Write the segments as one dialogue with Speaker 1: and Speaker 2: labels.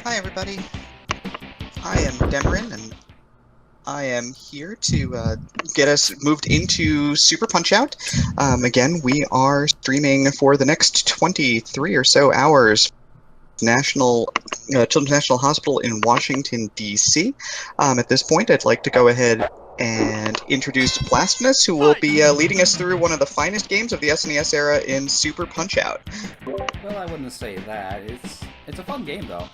Speaker 1: Hi everybody, I am Demerin, and I am here to get us moved into Super Punch-Out! Again, we are streaming for the next 23 or so hours. Children's National Hospital in Washington, D.C. At this point, I'd like to go ahead and introduce Blastinus, who will be leading us through one of the finest games of the SNES era in Super Punch-Out!
Speaker 2: Well, I wouldn't say that. It's a fun game, though.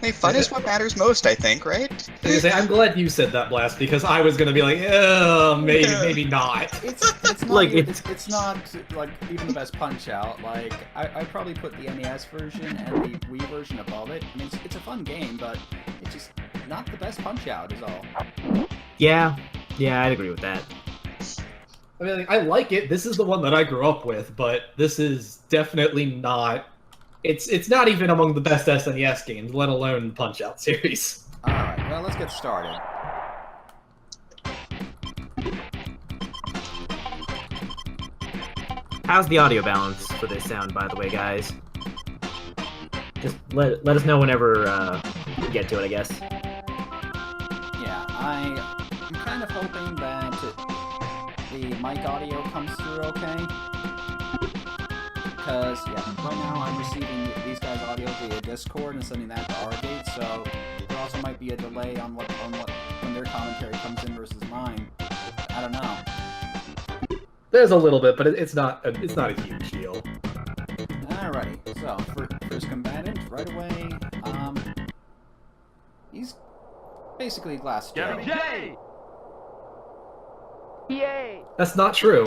Speaker 1: Hey, fun is what matters most, I think, right?
Speaker 3: I'm glad you said that, Blast, because I was gonna be like, maybe not.
Speaker 2: It's not it's not like even the best Punch-Out. Like I'd probably put the NES version and the Wii version above it. I mean, it's a fun game, but it's just not the best Punch-Out, is all.
Speaker 4: Yeah, I'd agree with that.
Speaker 3: I mean, I like it. This is the one that I grew up with, but this is definitely not. It's not even among the best SNES games, let alone Punch-Out series.
Speaker 2: Alright, well, let's get started.
Speaker 4: How's the audio balance for this sound, by the way, guys? Just let us know whenever we get to it, I guess.
Speaker 2: Yeah, I'm kind of hoping that the mic audio comes through okay. Because, yeah, right now I'm receiving these guys' audio via Discord and sending that to Argate, so there also might be a delay on when their commentary comes in versus mine. I don't know.
Speaker 3: There's a little bit, but it's not a huge deal.
Speaker 2: Alrighty, so first combatant right away. He's basically Glass Joe.
Speaker 5: Yay! Yay!
Speaker 3: That's not true.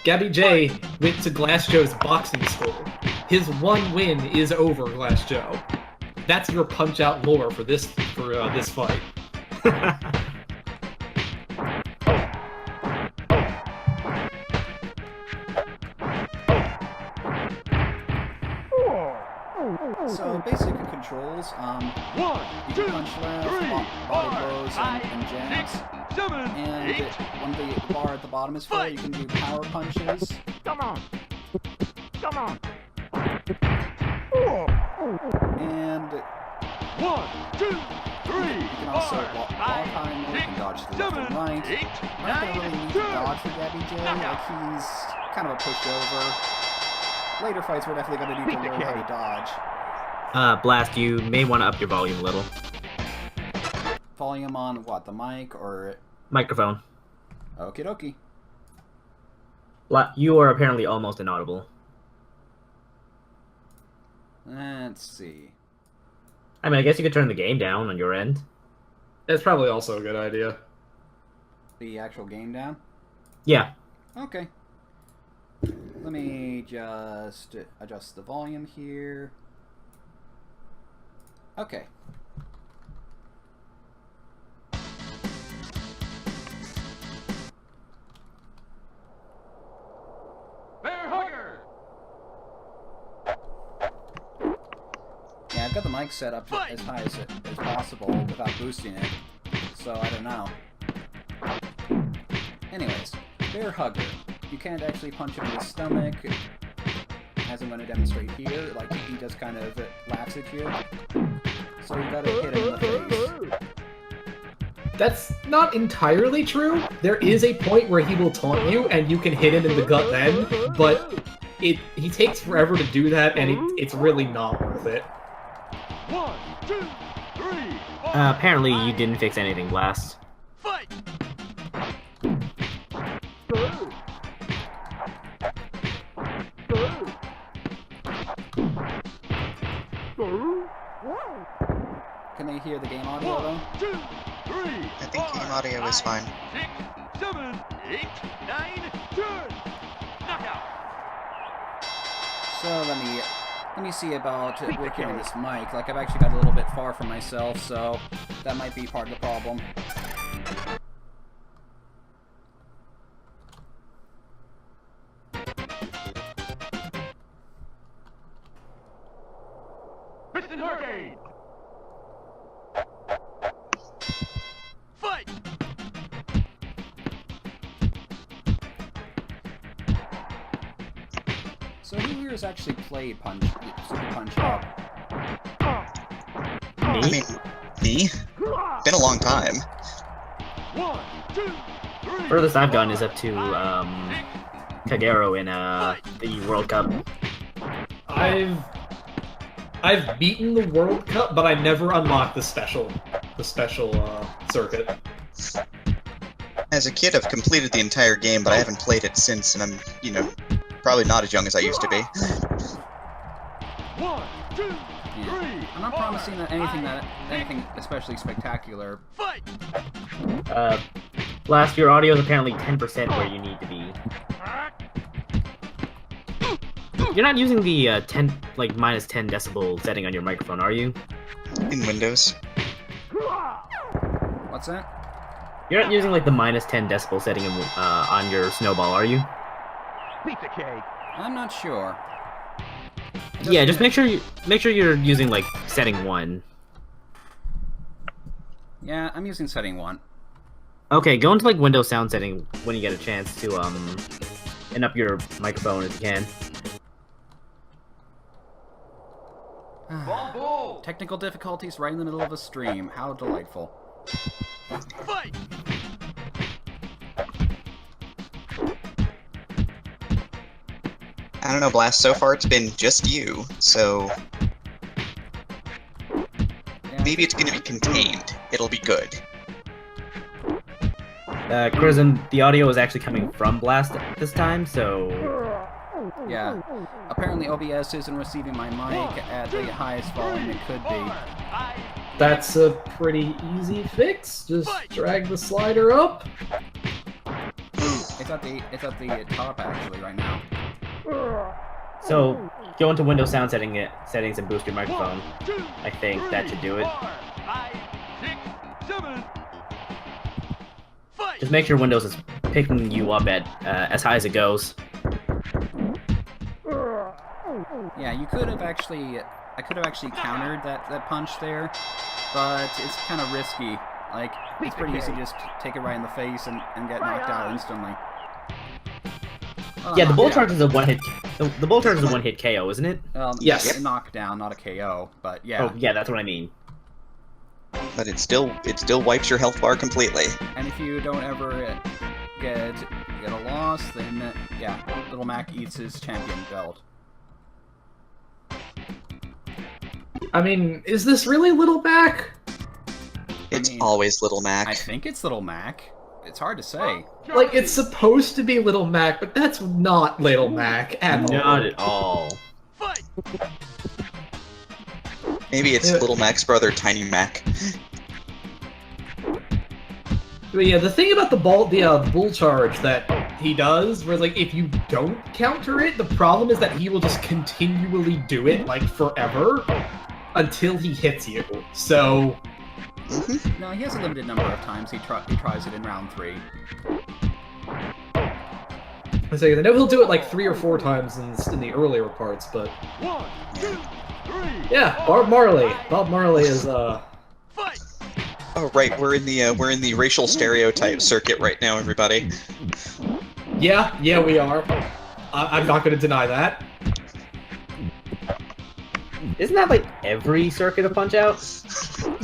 Speaker 3: Gabby J went to Glass Joe's boxing school. His one win is over Glass Joe. That's your Punch-Out lore for this fight.
Speaker 2: So basic controls, you can punch left, body blows, and jabs. And when the bar at the bottom is full, you can do power punches.
Speaker 5: Come on! Come on!
Speaker 2: And
Speaker 5: 1, 2, 3,
Speaker 2: you can also block time, you can dodge to the left and right. I don't really need to dodge for Gabby J, like he's kind of a pushover. Later fights we're definitely going to need to learn how to dodge.
Speaker 4: Blast, you may want to up your volume a little.
Speaker 2: Volume on what, the mic or...
Speaker 4: Microphone.
Speaker 2: Okie dokie.
Speaker 4: You are apparently almost inaudible.
Speaker 2: Let's see.
Speaker 4: I mean, I guess you could turn the game down on your end.
Speaker 3: That's probably also a good idea.
Speaker 2: The actual game down?
Speaker 4: Yeah.
Speaker 2: Okay. Let me just adjust the volume here. Okay.
Speaker 5: Bear hugger!
Speaker 2: Yeah, I've got the mic set up as high as possible without boosting it, so I don't know. Anyways, bear hugger. You can't actually punch him in the stomach, as I'm going to demonstrate here. Like, he just kind of laughs at you. So you gotta hit him in the face.
Speaker 3: That's not entirely true. There is a point where he will taunt you, and you can hit him in the gut then, but he takes forever to do that, and it's really not worth it.
Speaker 5: 1, 2, 3, 4,
Speaker 4: Apparently you didn't fix anything, Blast.
Speaker 5: fight!
Speaker 2: Can they hear the game audio though?
Speaker 5: 1, 2, 3,
Speaker 1: I think game audio is fine.
Speaker 5: 6, 7, 8, 9, 10! Knockout!
Speaker 2: So let me see about working on this mic. Like, I've actually got a little bit far from myself, so that might be part of the problem.
Speaker 5: Piston Hurricane! Fight!
Speaker 2: So who here has actually played Super Punch-Out?
Speaker 1: I mean, me? Been a long time.
Speaker 5: 1, 2, 3.
Speaker 4: Furthest I've gone is up to Kagero in the World Cup.
Speaker 3: I've beaten the World Cup, but I never unlocked the special circuit.
Speaker 1: As a kid, I've completed the entire game, but I haven't played it since, and I'm, you know, probably not as young as I used to be.
Speaker 5: 1, 2, 3.
Speaker 2: Yeah. I'm not promising that anything especially spectacular.
Speaker 5: Fight!
Speaker 4: Blast, your audio is apparently 10% where you need to be. You're not using the minus 10 decibel setting on your microphone, are you?
Speaker 1: In Windows.
Speaker 2: What's that?
Speaker 4: You're not using like the minus 10 decibel setting on your snowball, are you?
Speaker 5: Pizza cake.
Speaker 2: I'm not sure.
Speaker 4: Yeah, just make sure you're using like setting 1.
Speaker 2: Yeah, I'm using setting 1.
Speaker 4: Okay, go into like Windows sound setting when you get a chance to end up your microphone if you can.
Speaker 5: Ball.
Speaker 2: Technical difficulties right in the middle of a stream. How delightful.
Speaker 5: Fight!
Speaker 1: I don't know, Blast, so far it's been just you, so
Speaker 2: Yeah.
Speaker 1: maybe it's gonna be contained. It'll be good.
Speaker 4: Crimson, the audio is actually coming from Blast this time, so
Speaker 2: Yeah. Apparently OBS isn't receiving my mic at the highest volume it could be.
Speaker 3: That's a pretty easy fix. Just drag the slider up.
Speaker 2: It's at the top actually right now.
Speaker 4: so go into Windows sound settings and boost your microphone. I think that should do it.
Speaker 5: 5, 6, 7. Fight!
Speaker 4: Just make sure Windows is picking you up at as high as it goes.
Speaker 2: Yeah, I could have actually countered that punch there, but it's kind of risky. Like, it's pretty easy to just take it right in the face and get knocked out instantly. Well,
Speaker 4: Yeah, the bull
Speaker 2: knocked out.
Speaker 4: charge is a one hit. The bull charge is a one hit KO, isn't it?
Speaker 3: Yes.
Speaker 2: A knockdown, not a KO, but yeah.
Speaker 4: Oh yeah, that's what I mean.
Speaker 1: But it still wipes your health bar completely.
Speaker 2: And if you don't ever get a loss, then yeah, Little Mac eats his champion belt.
Speaker 3: I mean, is this really Little Mac?
Speaker 1: It's
Speaker 2: mean,
Speaker 1: always Little Mac.
Speaker 2: I think it's Little Mac. It's hard to say.
Speaker 3: Like, it's supposed to be Little Mac, but that's not Little Mac at all.
Speaker 4: Not at all.
Speaker 5: Fight!
Speaker 1: Maybe it's
Speaker 3: Yeah.
Speaker 1: Little Mac's brother, Tiny Mac.
Speaker 3: But yeah, the thing about the bull charge that he does, where like if you don't counter it, the problem is that he will just continually do it like forever until he hits you. So
Speaker 1: Mm-hmm.
Speaker 2: No, he has a limited number of times he tries it in round 3.
Speaker 3: I know he'll do it like 3 or 4 times in the earlier parts, but
Speaker 5: 1, 2, 3.
Speaker 3: yeah, Bob Marley. Bob Marley is
Speaker 5: Fight!
Speaker 1: Oh right, we're in the racial stereotype circuit right now, everybody.
Speaker 3: yeah, we are. I'm not going to deny that.
Speaker 4: Isn't that like every circuit of Punch-Out?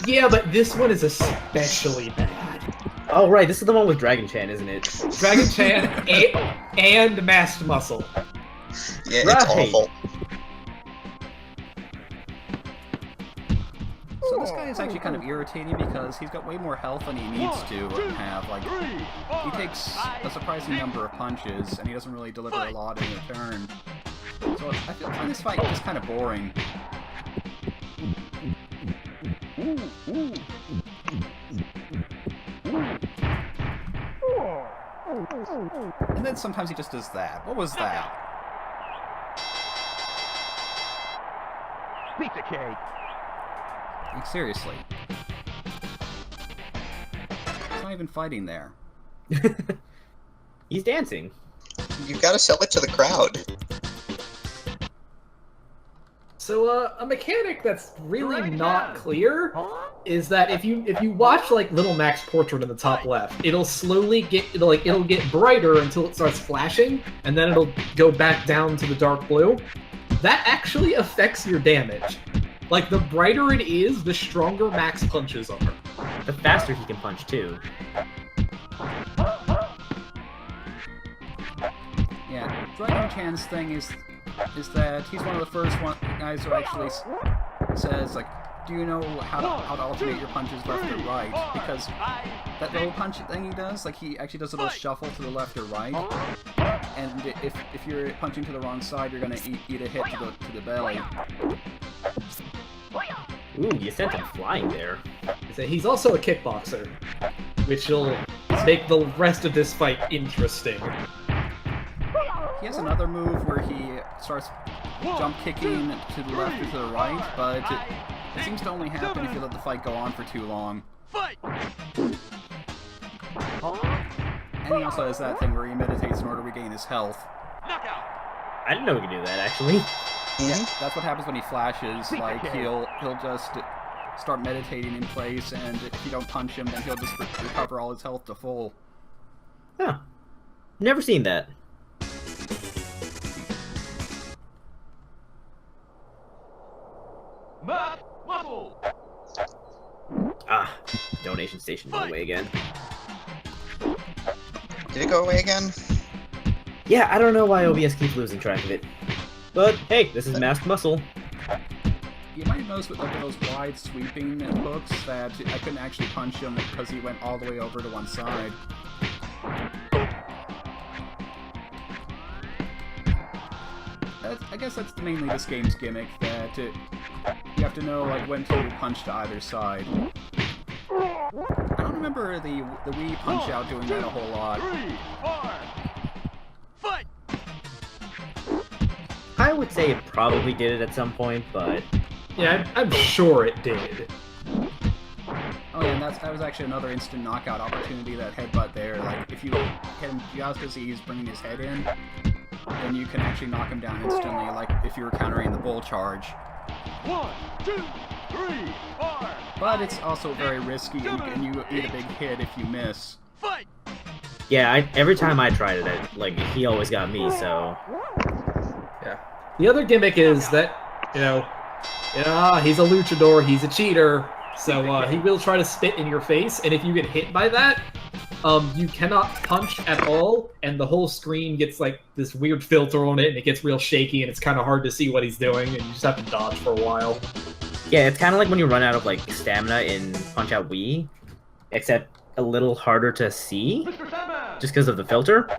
Speaker 3: Yeah, but this one is especially bad.
Speaker 4: Oh right, this is the one with Dragon Chan, isn't it?
Speaker 3: Dragon Chan and Masked Muscle.
Speaker 1: Yeah, it's
Speaker 4: Right.
Speaker 1: awful.
Speaker 2: So this guy is actually kind of irritating because he's got way more health than he needs to have. Like, he takes a surprising number of punches, and he doesn't really deliver a lot in return. So I find this fight just kind of boring. And then sometimes he just does that. What was that?
Speaker 5: Pizza cake.
Speaker 2: Like, seriously. He's not even fighting there.
Speaker 4: He's dancing.
Speaker 1: You've got to sell it to the crowd.
Speaker 3: So, a mechanic that's really not clear is that if you watch like Little Mac's portrait in the top left, it'll slowly it'll get brighter until it starts flashing, and then it'll go back down to the dark blue. That actually affects your damage. Like, the brighter it is, the stronger Max punches are.
Speaker 4: The faster he can punch, too.
Speaker 2: Yeah, Dragon Chan's thing is that he's one of the first guys who actually says, like, do you know how to alternate your punches left or right? Because that little punch thing he does, like, he actually does a little shuffle to the left or right. And if you're punching to the wrong side, you're gonna eat a hit to the belly.
Speaker 4: Ooh, you sent him flying there.
Speaker 3: He's also a kickboxer, which will make the rest of this fight interesting.
Speaker 2: He has another move where he starts jump kicking to the left or to the right, but it seems to only happen if you let the fight go on for too long.
Speaker 5: Fight!
Speaker 2: And he also has that thing where he meditates in order to regain his health.
Speaker 5: Knockout!
Speaker 4: I didn't know we could do that, actually.
Speaker 2: Yeah, that's what happens when he flashes. Like, he'll just start meditating in place, and if you don't punch him, then he'll just recover all his health to full.
Speaker 4: Huh. Never seen that.
Speaker 5: Muscle!
Speaker 4: Ah, donation station went away again.
Speaker 1: Did it go away again?
Speaker 4: Yeah, I don't know why OBS keeps losing track of it. But hey, this is masked muscle.
Speaker 2: You might have noticed with like those wide sweeping hooks that I couldn't actually punch him because he went all the way over to one side. I guess that's mainly this game's gimmick, that you have to know like when to punch to either side. I don't remember the Wii Punch-Out doing that a whole lot.
Speaker 5: 3, 4, fight!
Speaker 4: I would say it probably did it at some point, but
Speaker 3: Yeah, I'm sure it did.
Speaker 2: Oh yeah, and that was actually another instant knockout opportunity, that headbutt there. Like, if you hit him just as he's bringing his head in, then you can actually knock him down instantly, like if you were countering the bull charge.
Speaker 5: 1, 2, 3, 4,
Speaker 2: But it's also very risky, and you eat a big hit if you miss.
Speaker 5: fight!
Speaker 4: yeah, every time I tried it, like he always got me. So
Speaker 3: Yeah. The other gimmick is that, he's a luchador, he's a cheater, so he will try to spit in your face, and if you get hit by that, you cannot punch at all, and the whole screen gets like this weird filter on it, and it gets real shaky, and it's kind of hard to see what he's doing, and you just have to dodge for a while.
Speaker 4: yeah, it's kind of like when you run out of like stamina in Punch Out Wii, except a little harder to see,
Speaker 5: Mr. Sandman!
Speaker 4: just because of the filter.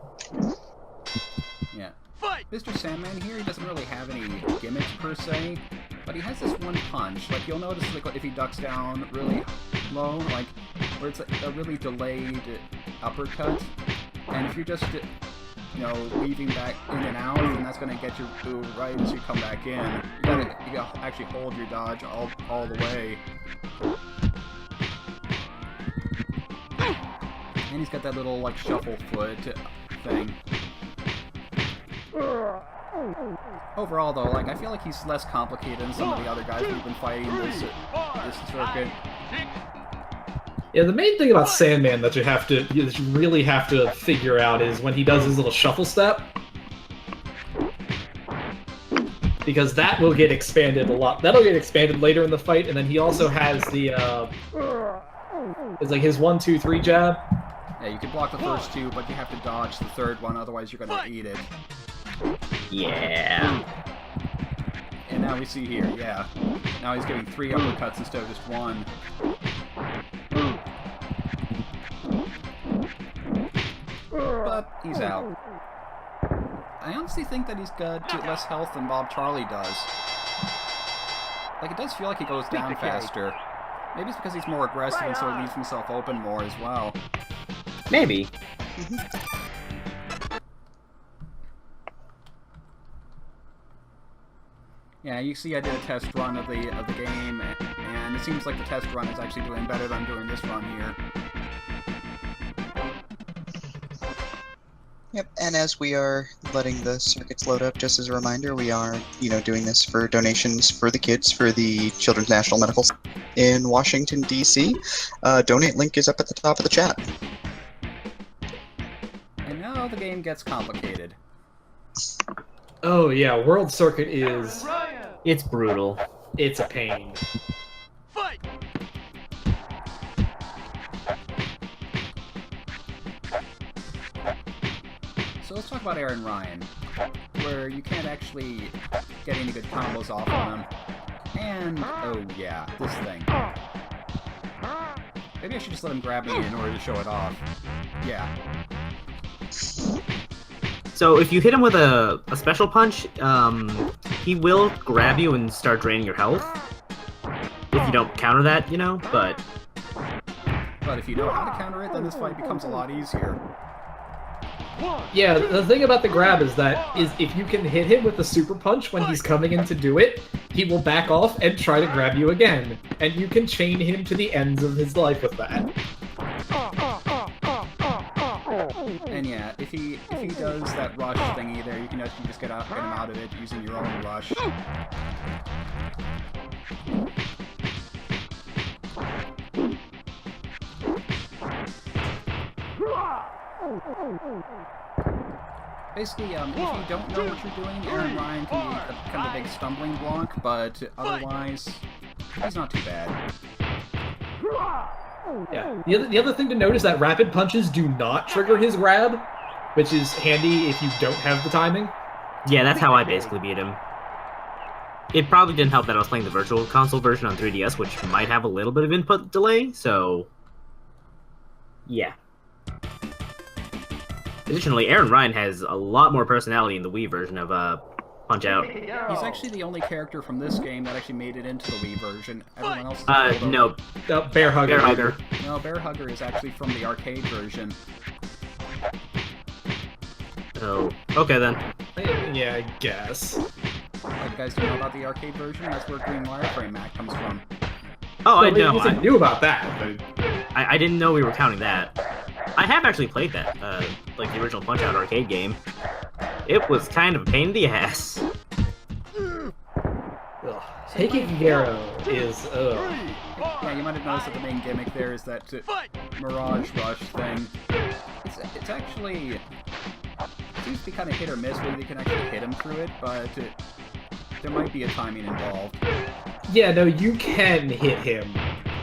Speaker 2: Yeah.
Speaker 5: Fight!
Speaker 2: Mr. Sandman here, he doesn't really have any gimmicks per se, but he has this one punch. Like, you'll notice like if he ducks down really low, like where it's a really delayed uppercut, and if you're just weaving back in and out, then that's gonna get you right as you come back in. You gotta actually hold your dodge all the way. And he's got that little like shuffle foot thing. Overall, though, like I feel like he's less complicated than some of the other guys we've been fighting this circuit.
Speaker 3: Yeah, the main thing about Sandman that you really have to figure out is when he does his little shuffle step. Because that will get expanded a lot. That'll get expanded later in the fight, and then he also has the, it's like his 1, 2, 3 jab.
Speaker 2: Yeah, you can block the first two, but you have to dodge the third one, otherwise you're gonna eat it.
Speaker 4: Yeah.
Speaker 2: And now we see here, yeah. Now he's getting 3 uppercuts instead of just 1. But he's out. I honestly think that he's got less health than Bob Charlie does. Like, it does feel like he goes down faster. Maybe it's because he's more aggressive and so he leaves himself open more as well.
Speaker 4: Maybe.
Speaker 2: Yeah, you see I did a test run of the game, and it seems like the test run is actually doing better than I'm doing this run here.
Speaker 1: Yep, and as we are letting the circuits load up, just as a reminder, we are, doing this for donations for the kids for the Children's National Medical in Washington, D.C. Donate link is up at the top of the chat.
Speaker 2: And now the game gets complicated.
Speaker 3: Oh yeah, World Circuit is...
Speaker 4: It's brutal.
Speaker 3: it's a pain.
Speaker 5: Fight!
Speaker 2: So let's talk about Aaron Ryan, where you can't actually get any good combos off on him. And, oh yeah, this thing. Maybe I should just let him grab me in order to show it off. Yeah.
Speaker 4: So if you hit him with a special punch, he will grab you and start draining your health. If you don't counter that, you know, but
Speaker 2: if you know how to counter it, then this fight becomes a lot easier.
Speaker 3: Yeah, the thing about the grab is if you can hit him with a super punch when he's coming in to do it, he will back off and try to grab you again. And you can chain him to the ends of his life with that.
Speaker 2: And yeah, if he does that rush thingy there, you can actually just get him out of it using your own rush. Basically, if you don't know what you're doing, Aaron Ryan can be kind of a big stumbling block, but otherwise, he's not too bad.
Speaker 3: Yeah. The other thing to note is that rapid punches do not trigger his grab, which is handy if you don't have the timing.
Speaker 4: yeah, that's how I basically beat him. It probably didn't help that I was playing the Virtual Console version on 3DS, which might have a little bit of input delay, so yeah. Additionally, Aaron Ryan has a lot more personality in the Wii version of Punch-Out.
Speaker 2: He's actually the only character from this game that actually made it into the Wii version. Everyone else is
Speaker 4: No.
Speaker 3: Bear Hugger.
Speaker 4: Bear Hugger.
Speaker 2: No, Bear Hugger is actually from the arcade version.
Speaker 4: Oh, okay then.
Speaker 3: Yeah, I guess.
Speaker 2: Like, guys, do you know about the arcade version? That's where Green Wireframe Mac comes from.
Speaker 4: Oh, I
Speaker 3: Well,
Speaker 4: know.
Speaker 3: I knew about that. But...
Speaker 4: I didn't know we were counting that. I have actually played that, like the original Punch-Out arcade game. It was kind of a pain in the ass.
Speaker 3: Taking Kagero is,
Speaker 2: Yeah, you might have noticed that the main gimmick there is that Mirage Rush thing. It's actually... It seems to be kind of hit or miss whether you can actually hit him through it, but there might be a timing involved.
Speaker 3: Yeah, no, you can hit him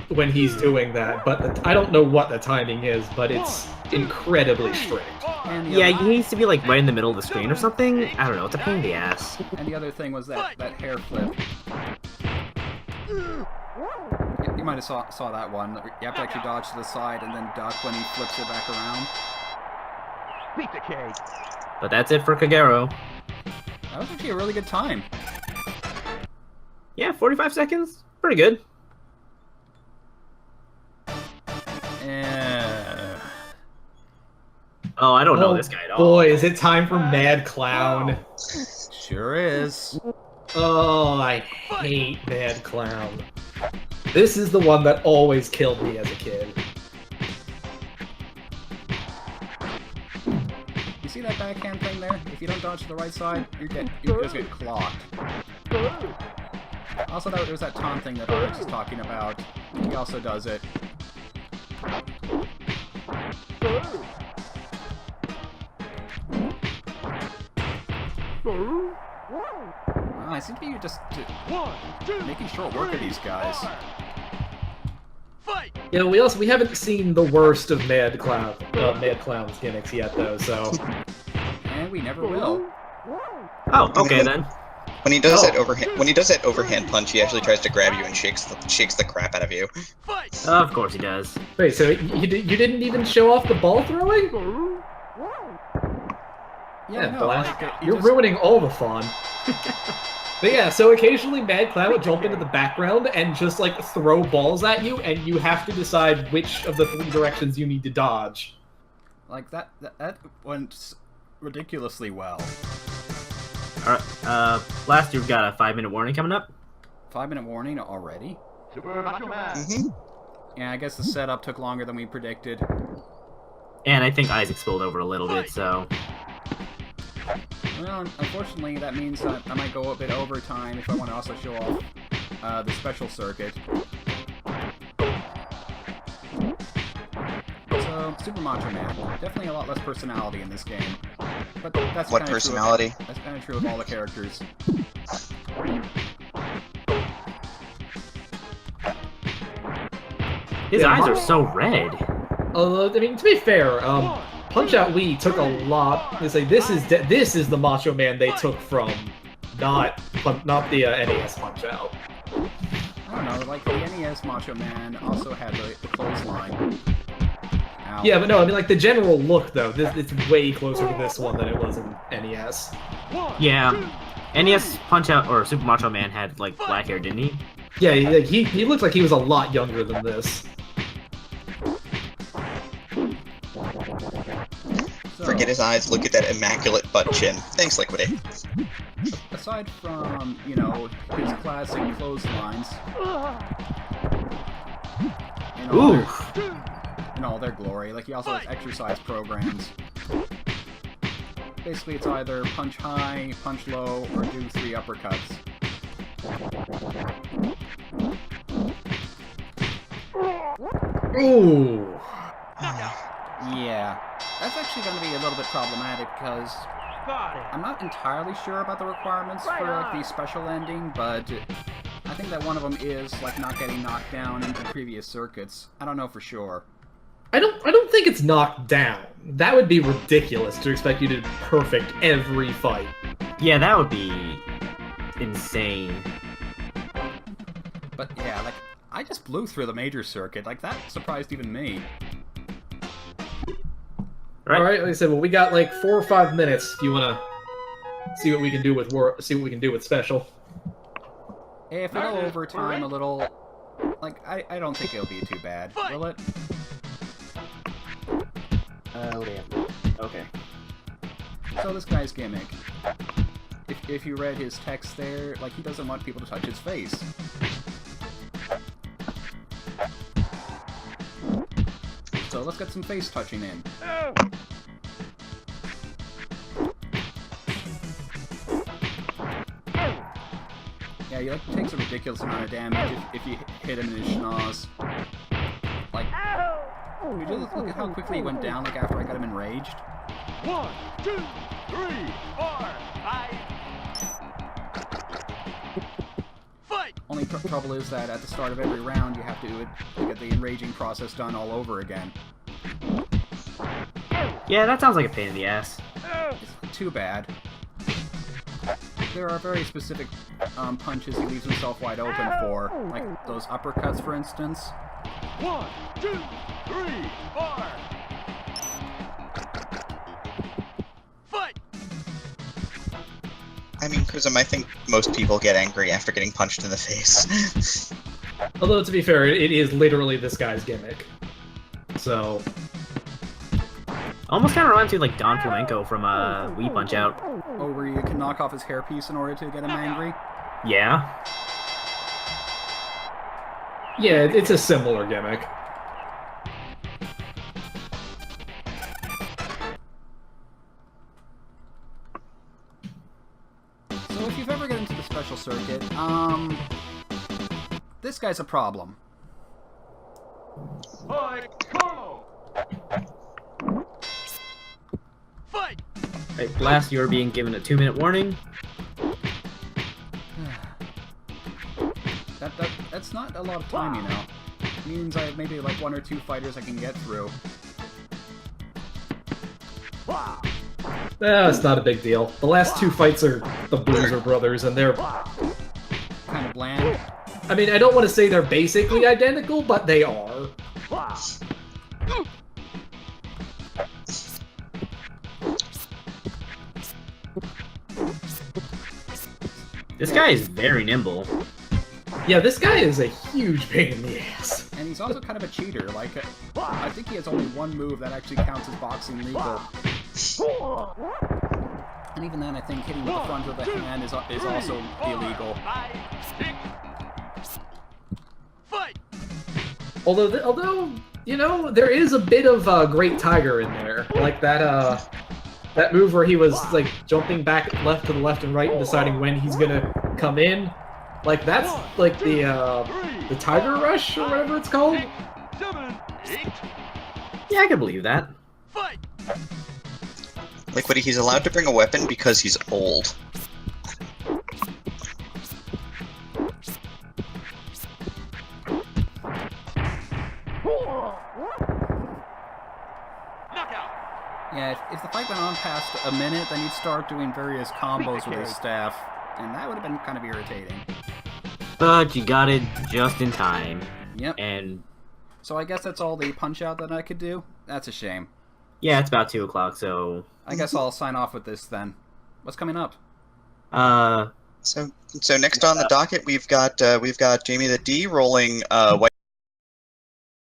Speaker 3: when he's doing that, but I don't know what the timing is, but it's incredibly strict.
Speaker 2: And the
Speaker 4: Yeah,
Speaker 2: other,
Speaker 4: he needs to be like right in the middle of the screen or something. I don't know, it's a pain in the ass.
Speaker 2: and the other thing was that hair flip. You might have saw that one. You have to actually dodge to the side and then duck when he flips it back around.
Speaker 5: Pizza cake.
Speaker 4: But that's it for Kagero.
Speaker 2: That was actually a really good time.
Speaker 4: Yeah, 45 seconds? Pretty good. Oh, I don't know this guy at all.
Speaker 3: Boy, is it time for Mad Clown.
Speaker 2: Sure is.
Speaker 3: Oh, I hate Mad Clown. This is the one that always killed me as a kid.
Speaker 2: You see that backhand thing there? If you don't dodge to the right side, you just get clocked. Also, there's that taunt thing that Orange is talking about. He also does it. I seem to be just making short work of these guys.
Speaker 5: Fight!
Speaker 3: Yeah, we haven't seen the worst of Mad Clown's gimmicks yet, though. So,
Speaker 2: And we never will.
Speaker 4: Oh, okay then.
Speaker 1: When he does that overhand punch, he actually tries to grab you and shakes the crap out of you.
Speaker 5: Fight!
Speaker 4: Of course he does.
Speaker 3: wait, so you didn't even show off the ball throwing?
Speaker 2: Yeah, no,
Speaker 3: Blast,
Speaker 2: like,
Speaker 3: you're ruining all the fun. But yeah, so occasionally Mad Clown will jump into the background and just like throw balls at you, and you have to decide which of the three directions you need to dodge.
Speaker 2: Like that went ridiculously well.
Speaker 4: Alright, Blast, you've got a 5-minute warning coming up.
Speaker 2: 5-minute warning already?
Speaker 5: Super Macho Man.
Speaker 1: Mm-hmm.
Speaker 2: Yeah, I guess the setup took longer than we predicted.
Speaker 4: And I think Isaac spilled over a little bit, so...
Speaker 2: Well, unfortunately, that means that I might go a bit overtime if I want to also show off the special circuit. So, Super Macho Man. Definitely a lot less personality in this game. But that's
Speaker 1: What
Speaker 2: kinda
Speaker 1: personality?
Speaker 2: That's kind of true of all the characters.
Speaker 4: His
Speaker 3: Yeah,
Speaker 4: eyes are so red.
Speaker 3: I mean, to be fair, Punch-Out Wii took a lot. They say this is the Macho Man they took from, not the NES Punch-Out.
Speaker 2: I don't know, like the NES Macho Man also had the clothesline. Ow.
Speaker 3: Yeah, but no, I mean, like, the general look, though, it's way closer to this one than it was in NES.
Speaker 4: Yeah. NES Punch-Out, or Super Macho Man had, like, black hair, didn't he?
Speaker 3: Yeah, he looked like he was a lot younger than this.
Speaker 2: So,
Speaker 1: Forget his eyes, look at that immaculate butt chin. Thanks, Liquidate.
Speaker 2: aside from, you know, his classic clotheslines, in all their glory, like he also has exercise programs. Basically, it's either punch high, punch low, or do 3 uppercuts.
Speaker 3: Ooh.
Speaker 2: Yeah, that's actually going to be a little bit problematic because I'm not entirely sure about the requirements for like the special ending, but I think that one of them is like not getting knocked down in the previous circuits. I don't know for sure.
Speaker 3: I don't think it's knocked down. That would be ridiculous to expect you to perfect every fight.
Speaker 4: Yeah, that would be insane.
Speaker 2: But yeah, like I just blew through the major circuit. Like that surprised even me.
Speaker 4: Right.
Speaker 3: All right, like I said, well, we got like 4 or 5 minutes. If you want to see what we can do with special.
Speaker 2: If it'll overtime a little, like I don't think it'll be too bad, will it?
Speaker 4: Oh, damn. Okay.
Speaker 2: So this guy's gimmick. If you read his text there, like he doesn't want people to touch his face. So let's get some face touching in. Yeah, he like takes a ridiculous amount of damage if you hit him in his schnoz. Like, you just look at how quickly he went down. Like after I got him enraged.
Speaker 5: 1, 2, 3, 4, 5. Fight!
Speaker 2: Only trouble is that at the start of every round, you have to get the enraging process done all over again.
Speaker 4: Yeah, that sounds like a pain in the ass.
Speaker 2: It's not too bad. There are very specific punches he leaves himself wide open for, like those uppercuts, for instance.
Speaker 5: 1, 2, 3, 4. Fight!
Speaker 1: I mean, Prism, I think most people get angry after getting punched in the face.
Speaker 3: Although, to be fair, it is literally this guy's gimmick. So,
Speaker 4: Almost kind of reminds me of like Don Flamenco from Wii Punch Out.
Speaker 2: Oh, where you can knock off his hairpiece in order to get him angry?
Speaker 4: Yeah.
Speaker 3: yeah, it's a similar gimmick.
Speaker 2: So if you've ever get into the special circuit, this guy's a problem.
Speaker 5: Fight! Carlo! Fight!
Speaker 4: Right, Blast, you're being given a 2-minute warning.
Speaker 2: That's not a lot of time, you know. It means I have maybe like 1 or 2 fighters I can get through.
Speaker 3: It's not a big deal. The last 2 fights are the Bruiser Brothers, and they're...
Speaker 2: Kind of bland.
Speaker 3: I mean, I don't want to say they're basically identical, but they are.
Speaker 4: This guy is very nimble.
Speaker 3: Yeah, this guy is a huge pain in the ass.
Speaker 2: And he's also kind of a cheater. Like, I think he has only 1 move that actually counts as boxing legal. And even then, I think hitting with the front of the hand is also illegal.
Speaker 5: Fight!
Speaker 3: Although, you know, there is a bit of Great Tiger in there. Like that move where he was, like, jumping back left to the left and right and deciding when he's gonna come in. Like, that's, like, the Tiger Rush, or whatever it's called.
Speaker 5: 6, 7, 8.
Speaker 4: Yeah, I can believe that.
Speaker 5: Fight!
Speaker 1: Liquidy, he's allowed to bring a weapon because he's old.
Speaker 5: Knockout.
Speaker 2: Yeah, if the fight went on past a minute, then he'd start doing various combos with his staff, and that would have been kind of irritating.
Speaker 4: But you got it just in time.
Speaker 2: Yep.
Speaker 4: And
Speaker 2: So I guess that's all the punch-out that I could do? That's a shame.
Speaker 4: yeah, it's about 2 o'clock, so...
Speaker 2: I guess I'll sign off with this then. What's coming up?
Speaker 1: So next on the docket, we've got Jamie the D rolling white